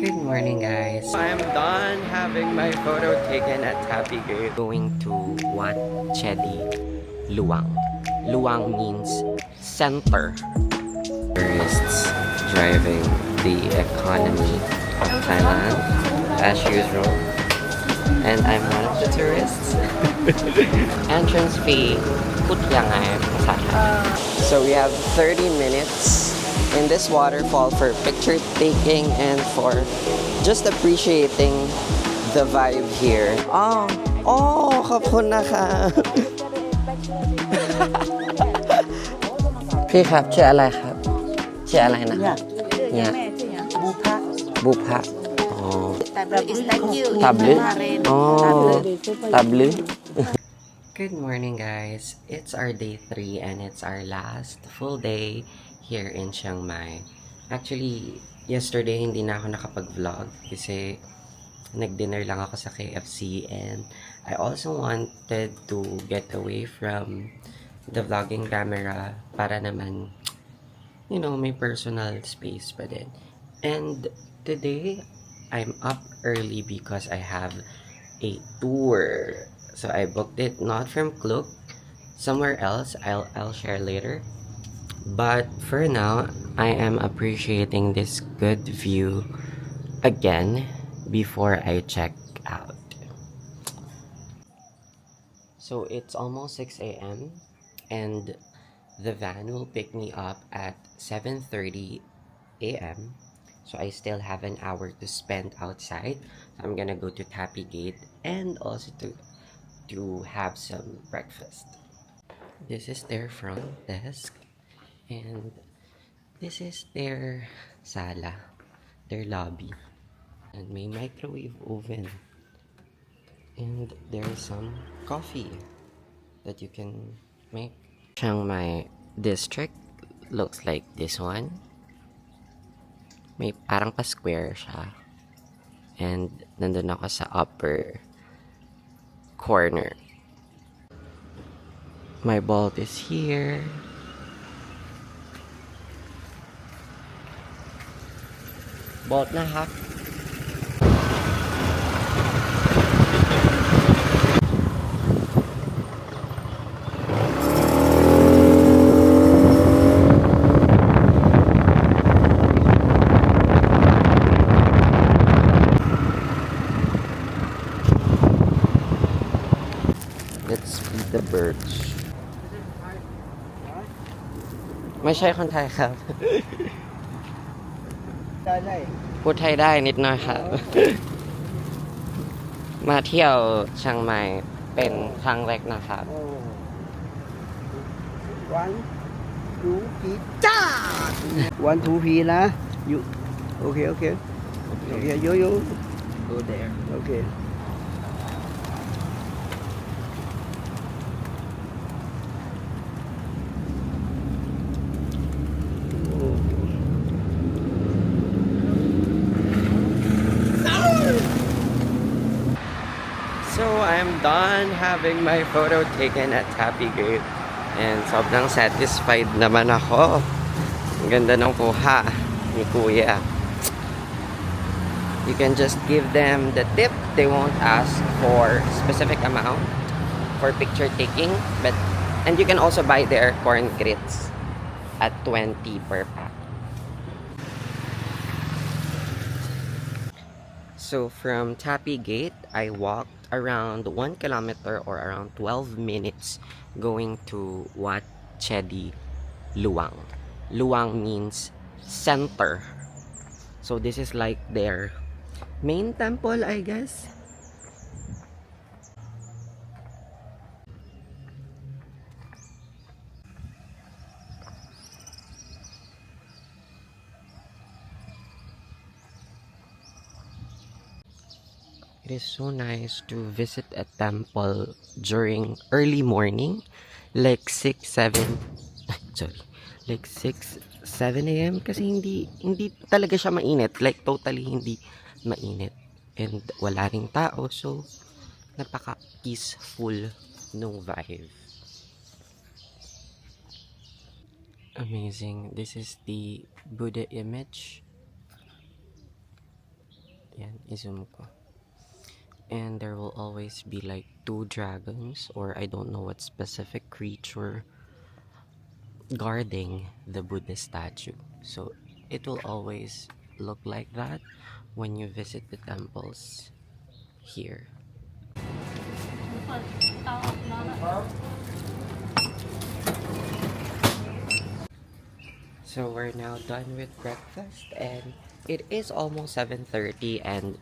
Good morning, guys. I'm done having my photo taken at Happy Gate. Going to Chedi, Luang. Luang means center. Tourists driving the economy of Thailand as usual. And I'm one of the tourists. Entrance fee, so we have 30 minutes in this waterfall for picture taking and for just appreciating the vibe here.ขอบคุณนะคะ พี่ครับชื่ออะไรครับชื่ออะไรนะเนี่ยบุพะอ๋อตับลึอ๋อตับลึ Good morning, guys. It's our day 3 and it's our last full day here in Chiang Mai. Actually, yesterday hindi na ako nakapag-vlog kasi nag-dinner lang ako sa KFC and I also wanted to get away from the vlogging camera para naman, you know, may personal space pa din. And today, I'm up early because I have a tour. So I booked it not from Klook, somewhere else. I'll share later. But for now, I am appreciating this good view again before I check out. So it's almost 6 a.m. and the van will pick me up at 7:30 a.m. So I still have an hour to spend outside. I'm gonna go to Tapi Gate and also to have some breakfast. This is their front desk and this is their sala, their lobby, and may microwave oven, and there is some coffee that you can make. Chiang Mai district looks like this one. May parang pa square siya, and nandun ako sa upper corner. My bolt is here. Bolt na hack. Let's feed the birds. ไม่ใช่คนไทยครับ พูดไทยได้นิดหน่อยครับ มาเที่ยวเชียงใหม่เป็นครั้งแรกนะครับ One, two, three, cha! 1, 2, 3 นะ You okay okay okay you Go there. okay So I'm done having my photo taken at Happy Gate and sobrang satisfied naman ako. Ang ganda ng kuha ni Kuya. You can just give them the tip. They won't ask for specific amount for picture taking, and you can also buy their corn grits at 20 per pack. So from Tapi Gate, I walked around 1 kilometer or around 12 minutes going to Chedi, Luang. Luang means center. So this is like their main temple, I guess. It is so nice to visit a temple during early morning, like 6, 7, sorry, like 6, 7 a.m. kasi hindi talaga siya mainit, like totally hindi mainit. And wala ring tao, so napaka-peaceful nung vibe. Amazing. This is the Buddha image. Yan, i-zoom ko. And there will always be like 2 dragons, or I don't know what specific creature, guarding the Buddhist statue. So it will always look like that when you visit the temples here. So we're now done with breakfast, and it is almost 7:30, and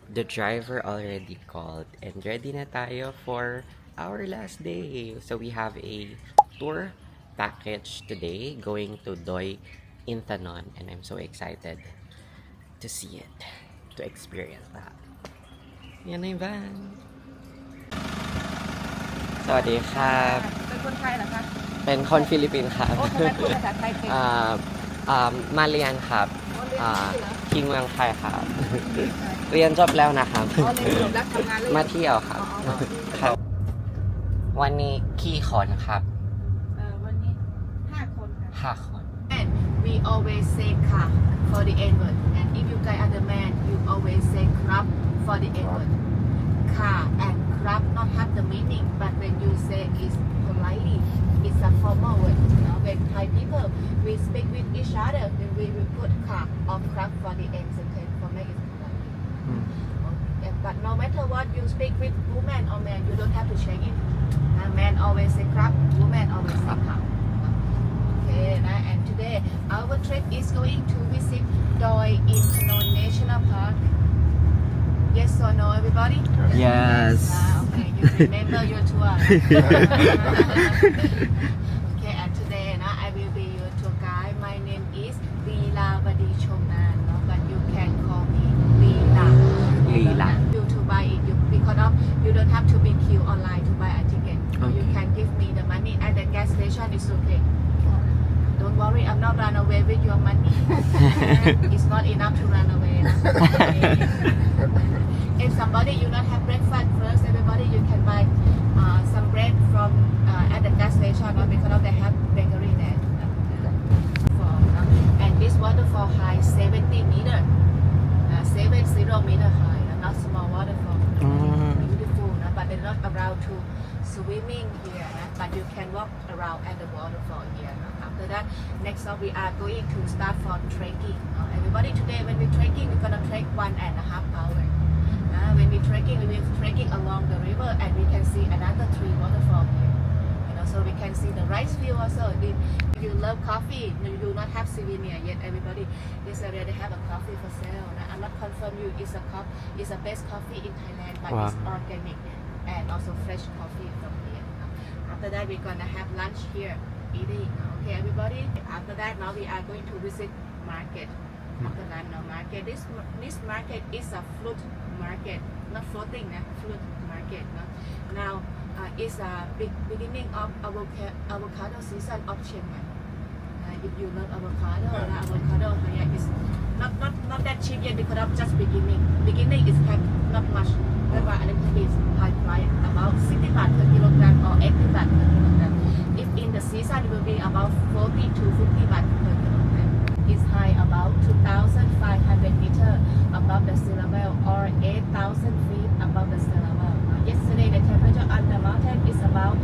the driver already called, and ready na tayo for our last day. So we have a tour package today going to Doi Intanon, and I'm so excited to see it, to experience that. Yan na yung van. สวัสดีครับ เป็นคนไทยเหรอคะ เป็นคนฟิลิปปินส์ครับ โอ้ทำไมพูดภาษาไทยเก่ง มาเรียนครับ อ๋อเรียนที่เหรอ ที่เมืองไทยครับ เรียนจบแล้วนะครับ อ๋อเรียนจบแล้วทำงานเลย มาเที่ยวครับ ครับ วันนี้กี่คนครับ วันนี้5 คนค่ะ 5 คน And we always say ka for the N word. And if you guys are the man, you always say krap for the N word. Ka and krap not have the meaning, but when you say it's politely, it's a formal word. You know, when Thai people we speak with each other, then we will put ka or krap for the N sentence for make it polite. But no matter what you speak with woman or man, you don't have to change it. Man always say krap, woman always say ka. Okay, and today our trip is going to visit Doi Intanon National Park. Yes or no, everybody? Yes. Okay, you remember your tour. Okay, and today I will be your tour guide. My name is Leela Vadi Chomnan, but you can call me Leela. Leela. You to buy it, because of you don't have to be queue online to buy a ticket. You can give me the money at the gas station. It's okay. Don't worry, I'm not run away with your money. It's not enough to run away. If somebody you not have breakfast first, everybody you can buy some bread from at the gas station, or because of they have bakery there. And this waterfall high 70 meter, 70 meter high, not small waterfall. Beautiful, but they're not allowed to swimming here, but you can walk around at the waterfall here. After that, next up we are going to start from trekking. Everybody today when we trekking, we're gonna trek 1.5 hours. When we trekking, we will trekking along the river, and we can see another 3 waterfall here. You know, so we can see the rice field also. If you love coffee, you do not have souvenir yet. Everybody, this area they have a coffee for sale. I'm not confirm you it's the best coffee in Thailand, but it's organic and also fresh coffee from here. After that, we're gonna have lunch here, eating. Okay, everybody. After that, now we are going to visit market. After that, now market. This market is a fruit market, not floating, fruit market. Now, it's a beginning of avocado season of Chiang Mai. If you love avocado here is not that cheap yet because of just beginning. Beginning is not much. That's why a little bit high price, about 60 baht per kilogram or 80 baht per kilogram. If in the season it will be about 40 to 50 baht per kilogram. It's high about 2,500 meters above the sea level or 8,000 feet above the sea level. Yesterday the temperature on the mountain is about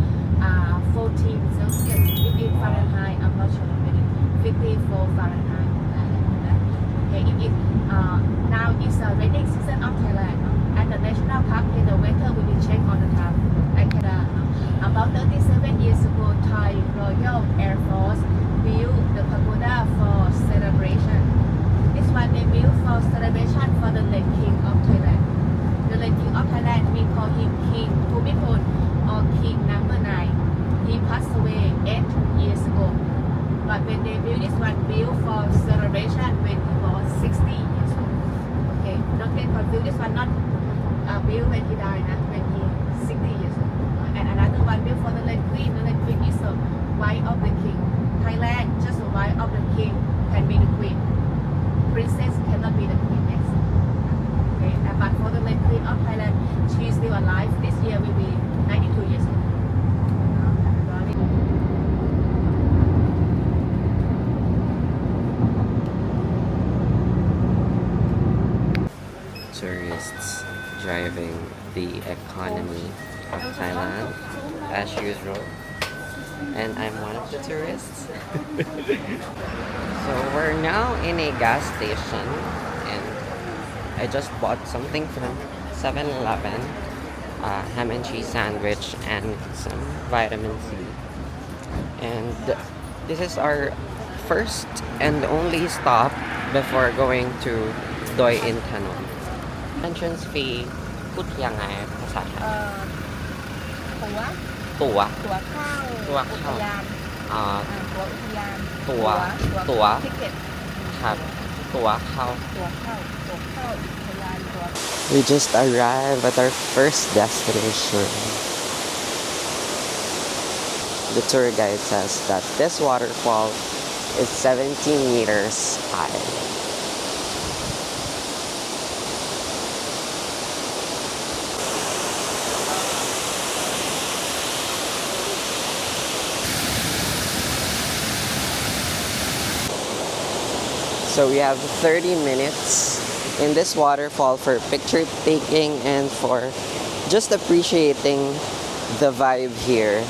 14 Celsius. If in Fahrenheit, I'm not sure already. 54 Fahrenheit. Okay, now it's a rainy season of Thailand. At the national park here, the weather will be changed all the time. Like about 37 years ago, Thai Royal Air Force built the pagoda for celebration. This one they built for celebration for the late king of Thailand. The late king of Thailand, we call him King Bhumibol or King number 9. He passed away 8 years ago. But when they built this one, built for celebration when he was 60 years old. Okay, don't get confused. This one not built when he died, when he 60 years old. And another one built for the late queen. The late queen is the wife of the king. Thailand, just the wife of the king can be the queen. Princess cannot be the queen next. Okay, but for the late queen of Thailand, she is still alive. This year will be 92 years old. tourists driving the economy of Thailand as usual. And I'm one of the tourists. So we're now in a gas station and I just bought something from 7-Eleven, ham and cheese sandwich and some vitamin C. And this is our first and only stop before going to Doi Intanon. Entrance fee พูดยังไงภาษาไทย ตั๋ว ตั๋ว ตั๋วเข้า ตั๋วเข้า อุทยาน ตั๋วอุทยาน ตั๋ว ตั๋วทิเก็ต ครับตั๋วเข้า ตั๋วเข้าอุทยาน ตั๋ว We just arrived at our first destination. The tour guide says that this waterfall is 17 meters high. So we have 30 minutes in this waterfall for picture taking and for just appreciating the vibe here.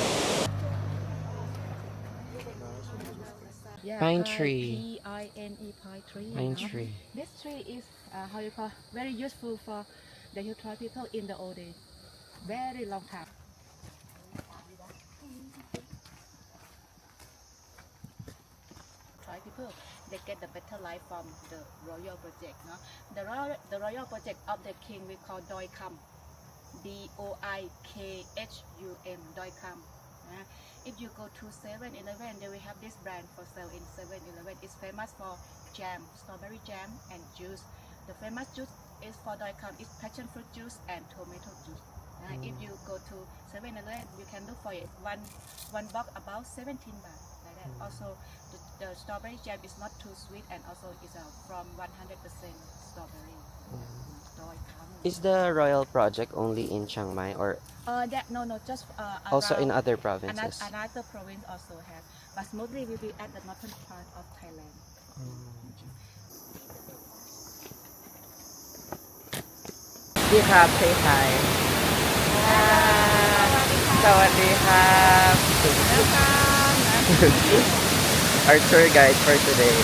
Pine tree. P-I-N-E, pine tree. Pine tree. This tree is how you call very useful for the hill tribe people in the old days. Very long time. Tribe people, they get the better life from the royal project. No? The royal project of the king we call Doi Kham. D-O-I-K-H-U-M, Doi Kham. If you go to 7-Eleven, they will have this brand for sale in 7-Eleven. It's famous for jam, strawberry jam and juice. The famous juice is for Doi Kham. It's passion fruit juice and tomato juice. If you go to 7-Eleven, you can look for it. One box about 17 baht. Like that. Also, the strawberry jam is not too sweet and also is from 100% strawberry. Doi Kham. Is the royal project only in Chiang Mai or No, just also in around other provinces? Another province also have, but mostly will be at the northern part of Thailand. Say hi. Sawadee krab. Our tour guide for today.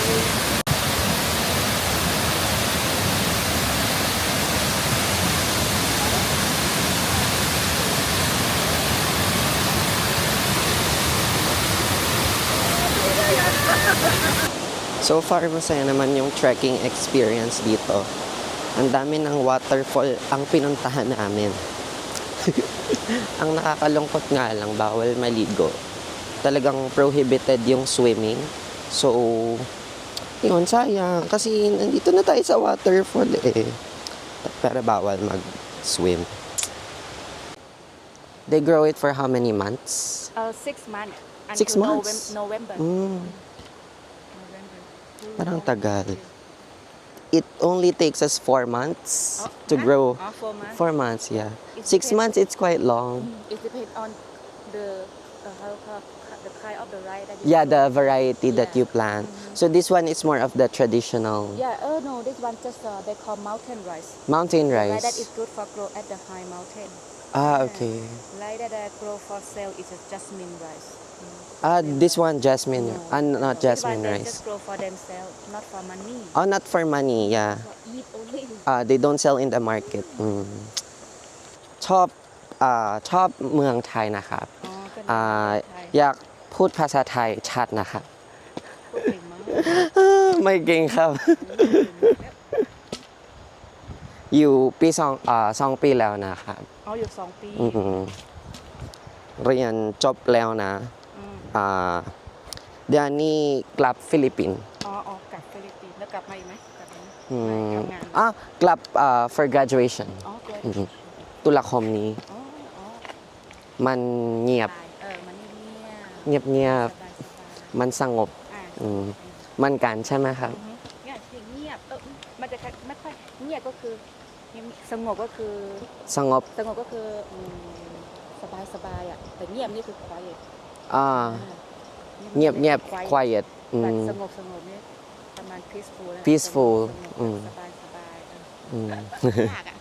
So far, masaya naman yung trekking experience dito. Ang dami ng waterfall ang pinuntahan namin. Ang nakakalungkot nga lang, bawal maligo. Talagang prohibited yung swimming. So, yun, sayang. Kasi nandito na tayo sa waterfall eh. Pero bawal mag-swim. They grow it for how many months? 6 months. 6 months? November. Parang tagal. It only takes us 4 months to grow. 4 months. 4 months, yeah. It 6 depends- months, it's quite long. It depends on the kind of the rice that you Yeah, grow. the variety that Yeah. you plant. So this one is more of the traditional Yeah, no, this one just they call mountain rice. mountain Rice that is rice. good for grow at the high mountain. Ah, okay. Like that grow for sale is a jasmine rice. This one, jasmine. Not This one jasmine they rice. just grow for themselves, not for money. Oh, not for money, yeah. For eat only. They don't sell in the market. ชอบเมืองไทยนะครับ อ๋อเป็นเมืองไทย อยากพูดภาษาไทยชัดนะครับ พูดเก่งมาก ไม่เก่งครับ อยู่ปีสองปีแล้วนะครับ เอาอยู่2 ปี เรียนจบแล้วนะ เดือนนี้กลับฟิลิปปินส์ อ๋อกลับฟิลิปปินส์แล้วกลับมาอีกไหมกลับมาไหม อืม ทำงาน กลับfor graduation อ๋อเกิด ตุลาคมนี้ อ๋อ มันเงียบ มันเงียบ เงียบเงียบ สบาย มันสงบ อืม มันกันใช่ไหมครับ เงียบมันจะไม่ค่อยเงียบก็คือสงบก็คือ สงบ สบายอ่ะแต่เงียบนี่คือ quiet เงียบเงียบ quiet แต่สงบนี่ประมาณ peaceful แล้ว peaceful สบาย ยาก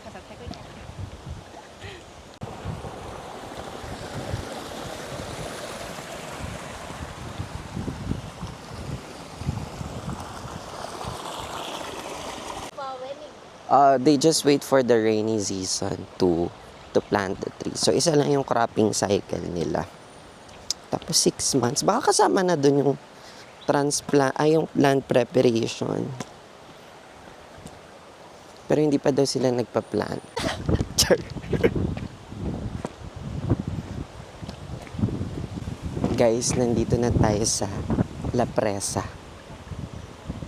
ภาษาไทยก็ยาก They just wait for the rainy season to plant the tree. So, isa lang yung cropping cycle nila. Tapos 6 months. Baka kasama na dun yung yung plant preparation. Pero hindi pa daw sila nagpa-plant. Guys, nandito na tayo sa La Presa.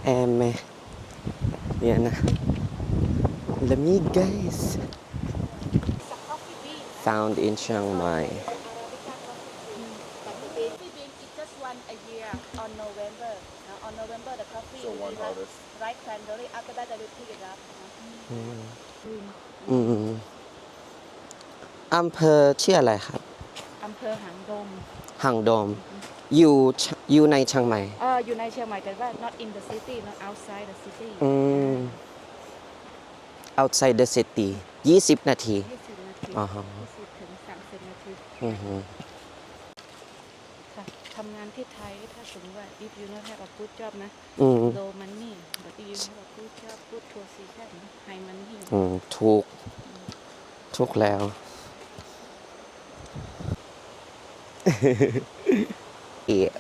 Yan na. Lamig, guys. Found in Chiang Mai. Coffee bean is just one a year on November. On November the coffee so one harvest. Ripe cranberry. After that they will pick it up. อำเภอชื่ออะไรครับ อำเภอหางดง หางดมอยู่ในเชียงใหม่ อยู่ในเชียงใหม่แต่ว่า not in the city not outside the city outside the city 20 นาที 20 นาที 20 ถึง 30 นาทีค่ะทำงานที่ไทยถ้าสมมติว่า if you not have a good job นะ low money but if you have a good job good position high money ถูกแล้ว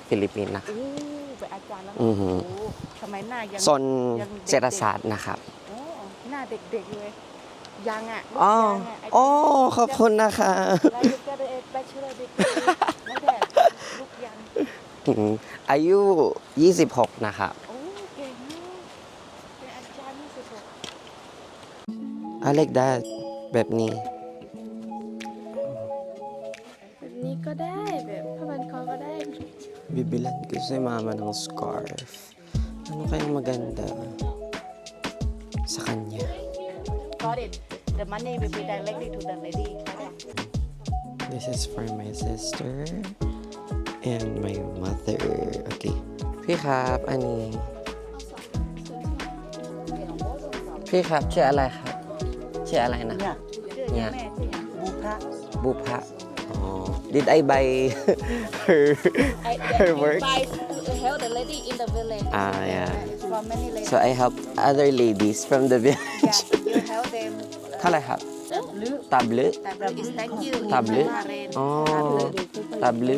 ฟิลิปปินส์นะครับ เป็นอาจารย์แล้วทำไมหน้ายัง ซนเศรษฐศาสตร์นะครับ หน้าเด็กๆเลยยังอ่ะ ขอบคุณนะคะ แล้วลูกก็ได้แบชเชอร์ดีกรีไม่ได้ลูกยังอายุ 26 นะครับ เก่งมากเป็นอาจารย์26 I like that แบบนี้ แบบนี้ก็ได้แบบผ้าพันคอก็ได้ Bibilan ko si mama ng scarf. Ano kayang maganda sa kanya? Got it. The money will be directly to the lady. This is for my sister and my mother. Okay. พี่ครับอันนี้พี่ครับชื่ออะไรครับชื่ออะไรนะเนี่ย บุพะDid I buy her work? I help the lady in the village. Yeah. From many ladies. So I help other ladies from the village. Yeah, you help them. เท่าไหร่ครับตับลึ Is thank you. ตับลึ Bahrain. ตับลึ